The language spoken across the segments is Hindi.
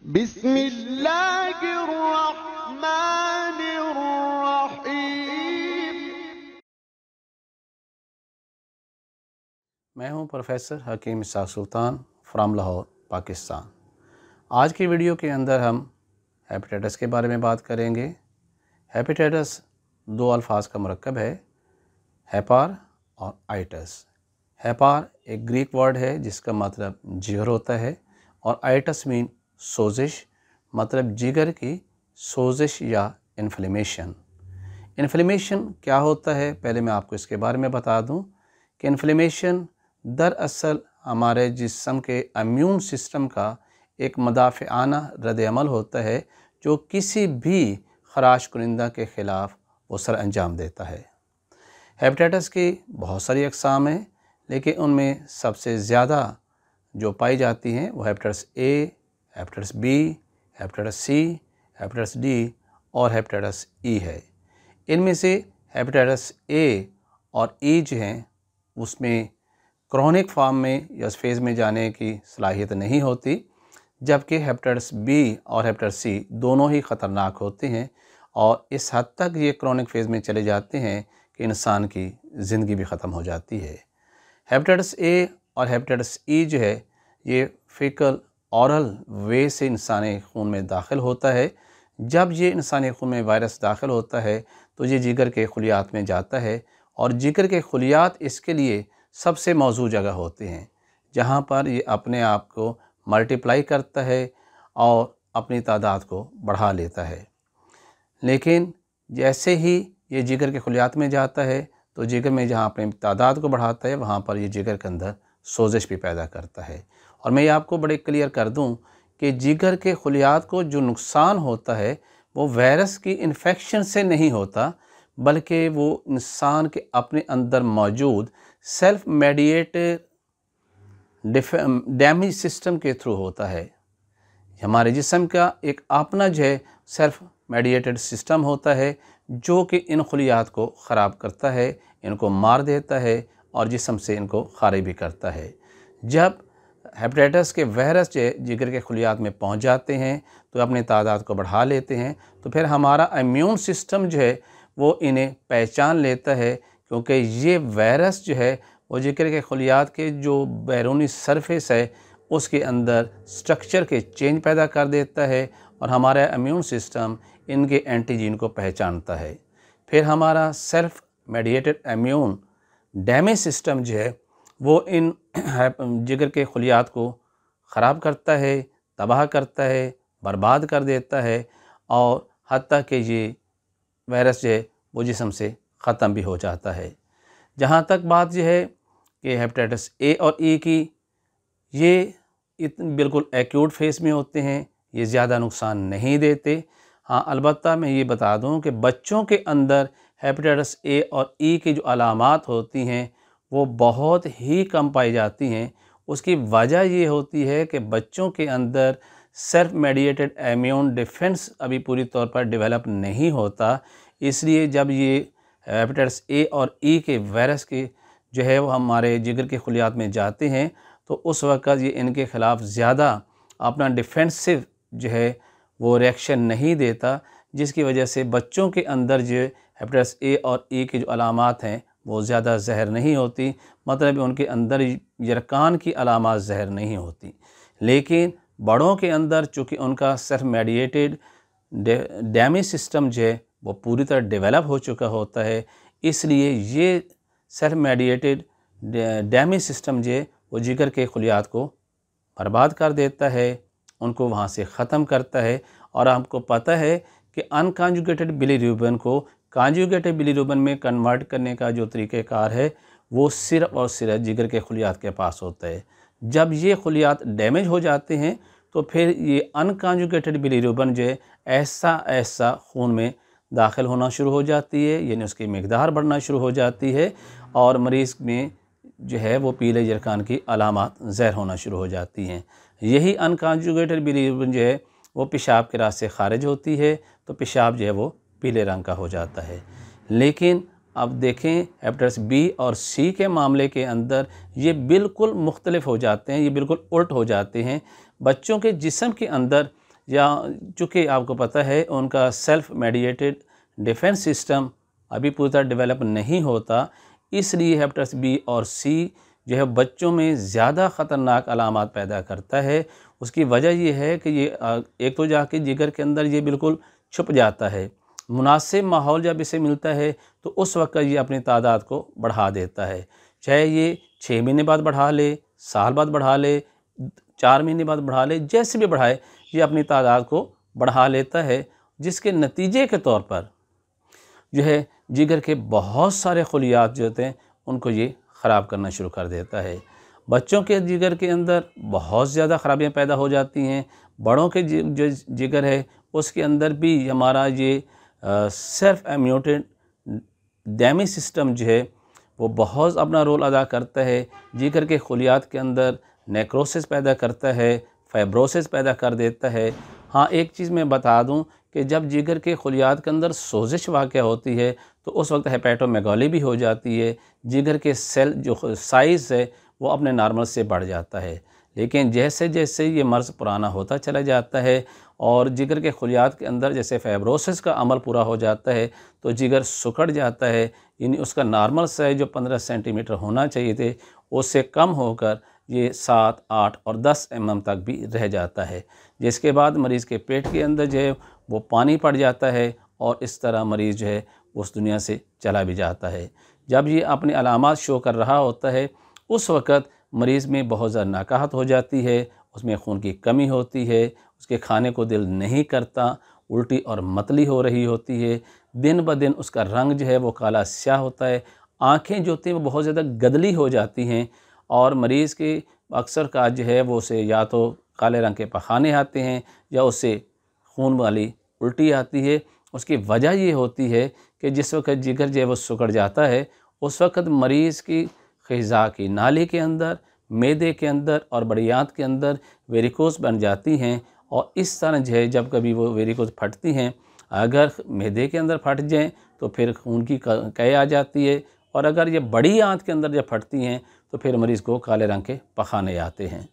बिस्मिल्लाहिर्रहमानिर्रहीम। मैं हूं प्रोफेसर हकीम इसाक सुल्तान फ्राम लाहौर, पाकिस्तान। आज की वीडियो के अंदर हम हेपेटाइटिस के बारे में बात करेंगे। हेपेटाइटिस दो अल्फाज का मरकब है, हेपार और आइटस। हेपार एक ग्रीक वर्ड है जिसका मतलब जिगर होता है, और आइटस मीन सोजिश, मतलब जिगर की सोजिश या इन्फ्लेमेशन। इन्फ्लेमेशन क्या होता है, पहले मैं आपको इसके बारे में बता दूं कि इन्फ्लेमेशन दरअसल हमारे जिस्म के इम्यून सिस्टम का एक मदाफ़िआना रद्द-ए-अमल होता है जो किसी भी ख़राश कुनिंदा के ख़िलाफ़ वो सर अंजाम देता है। हेपेटाइटिस की बहुत सारी अक़साम हैं, लेकिन उनमें सबसे ज़्यादा जो पाई जाती हैं वो hepatitis A, hepatitis B, hepatitis C, hepatitis D और हेपेटाइटिस ई है। इनमें से हेपेटाइटिस ए और ई जो हैं उसमें क्रॉनिक फॉर्म में या फेज़ में जाने की सलाहियत नहीं होती, जबकि हेपेटाइटिस बी और हेपेटाइटिस सी दोनों ही ख़तरनाक होते हैं और इस हद तक ये क्रॉनिक फेज़ में चले जाते हैं कि इंसान की ज़िंदगी भी ख़त्म हो जाती है। हेपेटाइटिस ए और हेपेटाइटिस ई जो है ये फ़ीकल औरल वे से इंसानी खून में दाखिल होता है। जब ये इंसानी खून में वायरस दाखिल होता है तो ये जिगर के खुलियात में जाता है, और जिगर के खुलियात इसके लिए सबसे मौजू जगह होते हैं जहाँ पर ये अपने आप को मल्टीप्लाई करता है और अपनी तादाद को बढ़ा लेता है। लेकिन जैसे ही ये जिगर के खुलियात में जाता है तो जिगर में जहाँ अपनी तादाद को बढ़ाता है वहाँ पर ये जिगर के अंदर सोजिश भी पैदा करता है। और मैं ये आपको बड़े क्लियर कर दूँ कि जिगर के खुलियात को जो नुकसान होता है वो वायरस की इन्फेक्शन से नहीं होता, बल्कि वो इंसान के अपने अंदर मौजूद सेल्फ मेडिएटेड डैमेज सिस्टम के थ्रू होता है। हमारे जिस्म का एक अपना जो है सेल्फ मेडिएटेड सिस्टम होता है जो कि इन खुलियात को ख़राब करता है, इनको मार देता है और जिस्म से इनको खारिज भी करता है। जब हेपेटाइटिस के वायरस जो है जिगर के खुलियात में पहुंच जाते हैं तो अपनी तादाद को बढ़ा लेते हैं, तो फिर हमारा इम्यून सिस्टम जो है वो इन्हें पहचान लेता है, क्योंकि ये वायरस जो है वो जिगर के खुलियात के जो बैरूनी सरफेस है उसके अंदर स्ट्रक्चर के चेंज पैदा कर देता है और हमारा इम्यून सिस्टम इनके एंटीजीन को पहचानता है। फिर हमारा self mediated immune damage system जो है वो इन जिगर के खुलियात को ख़राब करता है, तबाह करता है, बर्बाद कर देता है, और हत्ता कि ये वायरस जो है वो जिस्म से ख़त्म भी हो जाता है। जहाँ तक बात यह है कि हेपेटाइटिस ए और ई की, ये बिल्कुल एक्यूट फेज़ में होते हैं, ये ज़्यादा नुकसान नहीं देते। हाँ, अलबत्ता मैं ये बता दूं कि बच्चों के अंदर हेपेटाइटिस ए और ई की जो अलामात होती हैं वो बहुत ही कम पाई जाती हैं। उसकी वजह ये होती है कि बच्चों के अंदर सेल्फ मेडिएटेड इम्यून डिफेंस अभी पूरी तौर पर डेवलप नहीं होता। इसलिए जब ये हेपेटाइटिस ए और ई के वायरस के जो है वो हमारे जिगर के खुलियात में जाते हैं तो उस वक़्त ये इनके ख़िलाफ़ ज़्यादा अपना डिफेंसिव जो है वो रिएक्शन नहीं देता, जिसकी वजह से बच्चों के अंदर जो हेपेटाइटिस ए और ई की जो अलामात हैं वो ज़्यादा ज़हर नहीं होती, मतलब उनके अंदर यरकान की अलामात ज़हर नहीं होती। लेकिन बड़ों के अंदर चूँकि उनका सेल्फ मेडिएटेड डैमेज सिस्टम जो है वो पूरी तरह डेवलप हो चुका होता है, इसलिए ये सेल्फ मेडिएटेड डैमेज सिस्टम जो है वो जिगर के खुलियात को बर्बाद कर देता है, उनको वहाँ से ख़त्म करता है। और आपको पता है कि अनकॉन्जुगेटेड बिलीरुबिन को कॉन्जुगेटेड बिलीरुबिन में कन्वर्ट करने का जो तरीक़ेकार है वो सिर्फ़ और सिर्फ जिगर के खुलियात के पास होता है। जब ये खुलियात डैमेज हो जाते हैं तो फिर ये अनकॉन्जुगेटेड बिलीरुबिन जो है ऐसा खून में दाखिल होना शुरू हो जाती है, यानी उसकी मिकदार बढ़ना शुरू हो जाती है और मरीज़ में जो है वो पीले यरकान की अलामात ज़ाहिर होना शुरू हो जाती हैं। यही अनकॉन्जुगेटेड बिलीरुबिन जो है वो पेशाब के रास्ते ख़ारिज होती है तो पेशाब जो है वो पीले रंग का हो जाता है। लेकिन अब देखें हेपेटाइटिस बी और सी के मामले के अंदर ये बिल्कुल मुख्तलिफ हो जाते हैं, ये बिल्कुल उल्ट हो जाते हैं। बच्चों के जिस्म के अंदर या चूँकि आपको पता है उनका सेल्फ मेडिएटेड डिफेंस सिस्टम अभी पूरी तरह डेवलप नहीं होता, इसलिए हेपेटाइटिस बी और सी जो है बच्चों में ज़्यादा ख़तरनाक अलामात पैदा करता है। उसकी वजह ये है कि ये एक तो जाके जिगर के अंदर ये बिल्कुल छुप जाता है। मुनासिब माहौल जब इसे मिलता है तो उस वक्त ये अपनी तादाद को बढ़ा देता है, चाहे ये 6 महीने बाद बढ़ा ले, साल बाद बढ़ा ले, 4 महीने बाद बढ़ा ले, जैसे भी बढ़ाए ये अपनी तादाद को बढ़ा लेता है, जिसके नतीजे के तौर पर जो है जिगर के बहुत सारे खुलियात जो होते हैं उनको ये ख़राब करना शुरू कर देता है। बच्चों के जिगर के अंदर बहुत ज़्यादा ख़राबियाँ पैदा हो जाती हैं। बड़ों के जो जिगर है उसके अंदर भी हमारा ये सेल्फ एम्यूटेड डैमेज सिस्टम जो है वो बहुत अपना रोल अदा करता है। जिगर के खुलियात के अंदर नेक्रोसिस पैदा करता है, फाइब्रोसिस पैदा कर देता है। हाँ, एक चीज़ मैं बता दूं कि जब जिगर के खुलियात के अंदर सोजिश वाक़या होती है तो उस वक्त हेपेटोमेगाली भी हो जाती है। जिगर के सेल जो साइज़ है वो अपने नॉर्मल से बढ़ जाता है। लेकिन जैसे जैसे ये मर्ज़ पुराना होता चला जाता है और जिगर के खुलियात के अंदर जैसे फाइब्रोसिस का अमल पूरा हो जाता है तो जिगर सिकुड़ जाता है, यानी उसका नॉर्मल साइज़ जो 15 सेंटीमीटर होना चाहिए थे उससे कम होकर ये 7, 8 और 10 mm तक भी रह जाता है, जिसके बाद मरीज़ के पेट के अंदर जो है वो पानी पड़ जाता है और इस तरह मरीज़ जो है उस दुनिया से चला भी जाता है। जब ये अपने अलामात शो कर रहा होता है उस वक़्त मरीज़ में बहुत ज़्यादा नकाहत हो जाती है, उसमें खून की कमी होती है, उसके खाने को दिल नहीं करता, उल्टी और मतली हो रही होती है, दिन ब दिन उसका रंग जो है वो काला स्याह होता है, आँखें जो होती हैं वो बहुत ज़्यादा गदली हो जाती हैं और मरीज़ के अक्सर का जो है वो उसे या तो काले रंग के पखाने आते हैं या उससे खून वाली उल्टी आती है। उसकी वजह ये होती है कि जिस वक्त जिगर जो है वो सिकुड़ जाता है उस वक्त मरीज़ की ग़िज़ा की नाली के अंदर, मैदे के अंदर और बड़ियात के अंदर वेरिकोज़ बन जाती हैं और इस तरह जो है जब कभी वो वेरिकोज़ फटती हैं, अगर मैदे के अंदर फट जाएँ तो फिर खून की कै आ जाती है और अगर ये बड़ी आंत के अंदर जब फटती हैं तो फिर मरीज़ को काले रंग के पखाने आते हैं।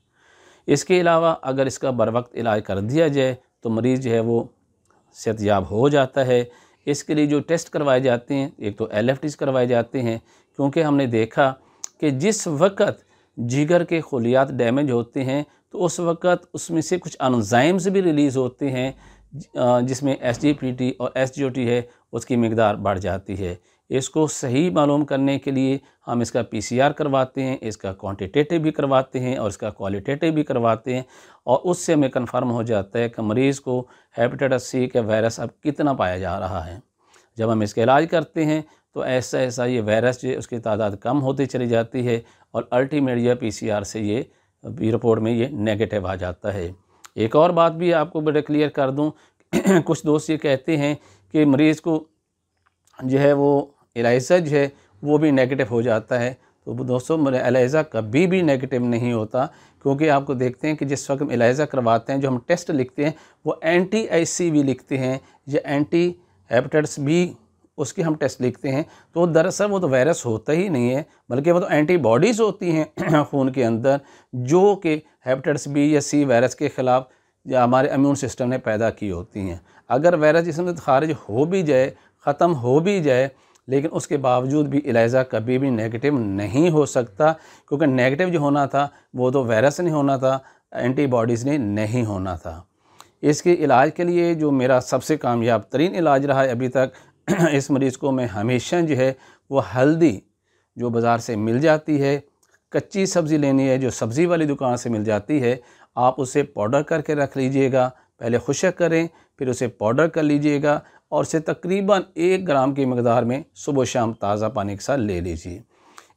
इसके अलावा अगर इसका बर वक्त इलाज कर दिया जाए तो मरीज़ जो है वो सेहतयाब हो जाता है। इसके लिए जो टेस्ट करवाए जाते हैं, एक तो LFTs करवाए जाते हैं, क्योंकि हमने देखा कि जिस वक़्त जिगर के खुलियात डैमेज होते हैं तो उस वक़्त उसमें से कुछ एंजाइम्स भी रिलीज़ होते हैं जिसमें SGPT और SGOT है उसकी मिकदार बढ़ जाती है। इसको सही मालूम करने के लिए हम इसका PCR करवाते हैं, इसका क्वांटिटेटिव भी करवाते हैं और इसका क्वालिटेटिव भी करवाते हैं और उससे हमें कन्फर्म हो जाता है कि मरीज़ को हेपेटाइटिस सी का वायरस अब कितना पाया जा रहा है। जब हम इसका इलाज करते हैं तो ऐसा ऐसा ये वायरस जो उसकी तादाद कम होती चली जाती है और अल्टीमेट या PCR से ये रिपोर्ट में ये नेगेटिव आ जाता है। एक और बात भी आपको बड़े क्लियर कर दूं कुछ दोस्त ये कहते हैं कि मरीज़ को जो है वो एलाइज़ा जो है वो भी नेगेटिव हो जाता है। तो दोस्तों मेरा एलाइज़ा कभी भी नेगेटिव नहीं होता, क्योंकि आपको देखते हैं कि जिस वक्त हम एलाइज़ा करवाते हैं जो हम टेस्ट लिखते हैं वो anti-ICV लिखते हैं या एंटी हेपेटाइटिस बी उसकी हम टेस्ट लिखते हैं, तो दरअसल वो तो वायरस होता ही नहीं है, बल्कि वो तो एंटीबॉडीज़ होती हैं खून के अंदर जो कि हेपेटाइटिस बी या सी वायरस के ख़िलाफ़ या हमारे इम्यून सिस्टम ने पैदा की होती हैं। अगर वायरस जिसमें खारिज हो भी जाए, ख़त्म हो भी जाए, लेकिन उसके बावजूद भी एलाइज़ा कभी भी नेगेटिव नहीं हो सकता, क्योंकि नेगेटिव जो होना था वो तो वायरस नहीं होना था, एंटीबॉडीज़ ने नहीं होना था। इसके इलाज के लिए जो मेरा सबसे कामयाब तरीन इलाज रहा है अभी तक इस मरीज़ को मैं हमेशा जो है वो हल्दी जो बाज़ार से मिल जाती है, कच्ची सब्ज़ी लेनी है जो सब्ज़ी वाली दुकान से मिल जाती है, आप उसे पाउडर करके रख लीजिएगा। पहले खुश्क करें, फिर उसे पाउडर कर लीजिएगा और उसे तकरीबन 1 ग्राम की मकदार में सुबह शाम ताज़ा पानी के साथ ले लीजिए।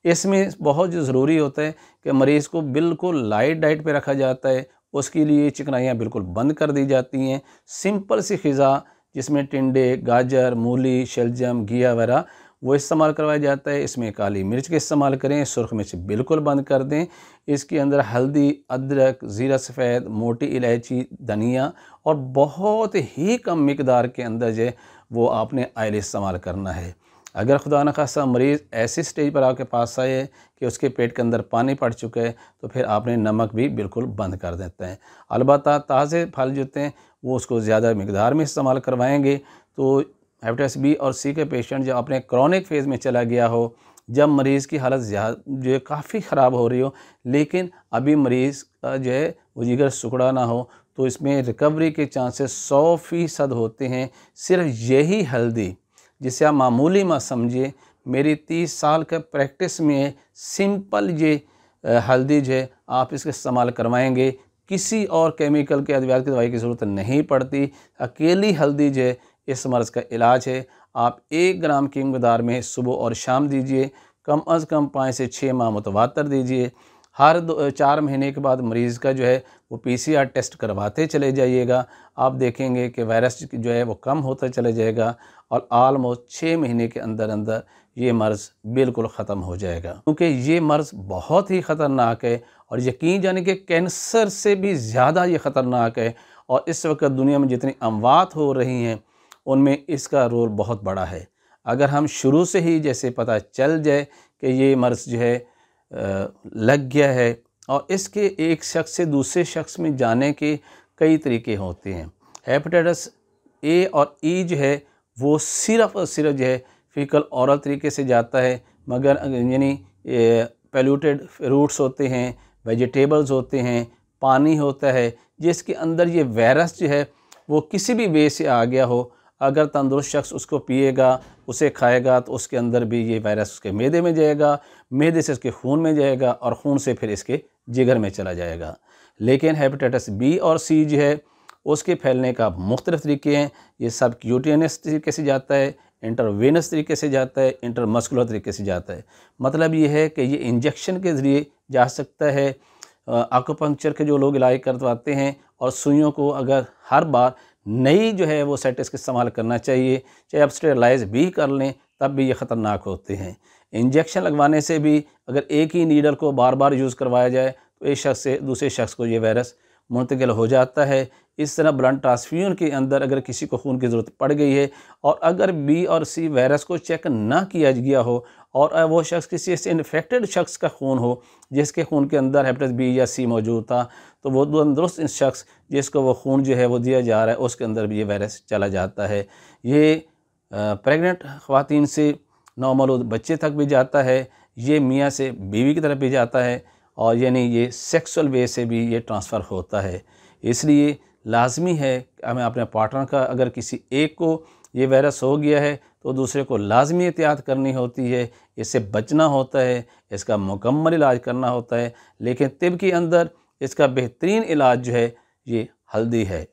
इसमें बहुत ज़रूरी होता है कि मरीज़ को बिल्कुल लाइट डाइट पे रखा जाता है, उसके लिए चिकनाइयाँ बिल्कुल बंद कर दी जाती हैं। सिंपल सी ग़िज़ा जिसमें टिंडे, गाजर, मूली, शलजम, घिया वगैरह वो इस्तेमाल करवाया जाता है। इसमें काली मिर्च का इस्तेमाल करें, सुर्ख मिर्च बिल्कुल बंद कर दें। इसके अंदर हल्दी, अदरक, ज़ीरा सफ़ेद, मोटी इलायची, धनिया और बहुत ही कम मिकदार के अंदर जो है वो आपने ऑयल इस्तेमाल करना है। अगर खुदा न खास्ता मरीज़ ऐसी स्टेज पर आपके पास आए कि उसके पेट के अंदर पानी पड़ चुका है, तो फिर आपने नमक भी बिल्कुल बंद कर देते हैं। अलबत्ता ताज़े फल जो होते हैं वो उसको ज़्यादा मिकदार में इस्तेमाल करवाएंगे। तो हेपेटाइटिस बी और सी के पेशेंट जब अपने क्रॉनिक फेज़ में चला गया हो, जब मरीज़ की हालत जो है काफ़ी ख़राब हो रही हो, लेकिन अभी मरीज़ का जो है वो जिगर सिकुड़ा ना हो, तो इसमें रिकवरी के चांसेस 100% होते हैं। सिर्फ यही हल्दी, जिसे आप मामूली मत समझिए, मेरी 30 साल का प्रैक्टिस में सिंपल ये हल्दी जो है आप इसका इस्तेमाल करवाएंगे, किसी और केमिकल के अद्वियात की दवाई की ज़रूरत नहीं पड़ती। अकेली हल्दी जो है इस मर्ज़ का इलाज है। आप 1 ग्राम की मकदार में सुबह और शाम दीजिए, कम अज़ कम 5 से 6 माह मुतवातर दीजिए। हर 4 महीने के बाद मरीज़ का जो है वो पीसीआर टेस्ट करवाते चले जाइएगा। आप देखेंगे कि वायरस जो है वो कम होता चले जाएगा और ऑलमोस्ट 6 महीने के अंदर अंदर ये मर्ज़ बिल्कुल ख़त्म हो जाएगा। क्योंकि ये मर्ज़ बहुत ही ख़तरनाक है और यकीन जाने कि कैंसर से भी ज़्यादा ये ख़तरनाक है। और इस वक्त दुनिया में जितनी अमवात हो रही हैं उनमें इसका रोल बहुत बड़ा है। अगर हम शुरू से ही जैसे पता चल जाए कि ये मर्ज़ जो है लग गया है, और इसके एक शख्स से दूसरे शख्स में जाने के कई तरीके होते हैं। हेपेटाइटिस ए और ई जो है वो सिर्फ़ और सिर्फ जो है फीकल ओरल तरीके से जाता है, मगर यानी पैल्यूटेड फ्रूट्स होते हैं, वेजिटेबल्स होते हैं, पानी होता है, जिसके अंदर ये वायरस जो है वो किसी भी वे से आ गया हो, अगर तंदुरुस्त शख्स उसको पिएगा, उसे खाएगा, तो उसके अंदर भी ये वायरस उसके मैदे में जाएगा, मैदे से उसके खून में जाएगा और खून से फिर इसके जिगर में चला जाएगा। लेकिन हेपेटाइटिस बी और सी जो है उसके फैलने का मुख्तलिफ़ तरीके हैं। ये सबक्यूटेनियस तरीके से जाता है, इंटरवेनस तरीके से जाता है, इंटरमस्कुलर तरीके से जाता है। मतलब ये है कि ये इंजेक्शन के ज़रिए जा सकता है। एक्यूपंक्चर के जो लोग इलाज करवाते हैं, और सुइयों को अगर हर बार नई जो है वो सेट इसका इस्तेमाल करना चाहिए, चाहे आप स्टेरलाइज भी कर लें तब भी ये ख़तरनाक होते हैं। इंजेक्शन लगवाने से भी अगर एक ही नीडल को बार बार यूज़ करवाया जाए तो एक शख्स से दूसरे शख्स को ये वायरस मुंतकिल हो जाता है। इस तरह ब्लड ट्रांसफ्यूजन के अंदर अगर किसी को खून की ज़रूरत पड़ गई है और अगर बी और सी वायरस को चेक ना किया गया हो और वो शख्स किसी से इन्फेक्टेड शख्स का खून हो जिसके खून के अंदर हेपेटाइटिस बी या सी मौजूद था, तो वो तंदुरुस्त शख्स जिसको वो खून जो है वो दिया जा रहा है उसके अंदर भी ये वायरस चला जाता है। ये प्रेग्नेंट ख़वातीन से नौमौलूद बच्चे तक भी जाता है, ये मियाँ से बीवी की तरफ भी जाता है, और यानी ये सेक्सुअल वे से भी ये ट्रांसफ़र होता है। इसलिए लाजमी है हमें अपने पार्टनर का, अगर किसी एक को ये वायरस हो गया है तो दूसरे को लाजमी एहतियात करनी होती है, इससे बचना होता है, इसका मुकम्मल इलाज करना होता है। लेकिन तिब के अंदर इसका बेहतरीन इलाज जो है ये हल्दी है।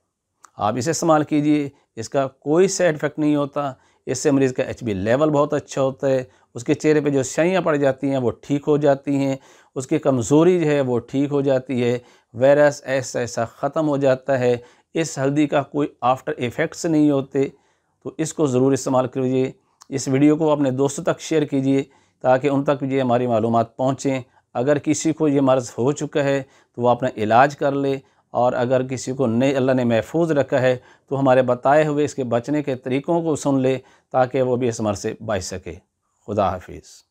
आप इसे इस्तेमाल कीजिए, इसका कोई साइड इफ़ेक्ट नहीं होता। इससे मरीज़ का HB लेवल बहुत अच्छा होता है, उसके चेहरे पे जो स्याहियाँ पड़ जाती हैं वो ठीक हो जाती हैं, उसकी कमज़ोरी जो है वो ठीक हो जाती है, वायरस ऐसा ऐसा ख़त्म हो जाता है। इस हल्दी का कोई आफ्टर इफ़ेक्ट्स नहीं होते, तो इसको ज़रूर इस्तेमाल कीजिए। इस वीडियो को अपने दोस्तों तक शेयर कीजिए ताकि उन तक भी हमारी मालूमात पहुँचें। अगर किसी को ये मर्ज़ हो चुका है तो वो अपना इलाज कर ले, और अगर किसी को नहीं अल्लाह ने महफूज रखा है तो हमारे बताए हुए इसके बचने के तरीक़ों को सुन ले ताकि वो भी इस मर्ज़ से बच सके। खुदा हाफिज़।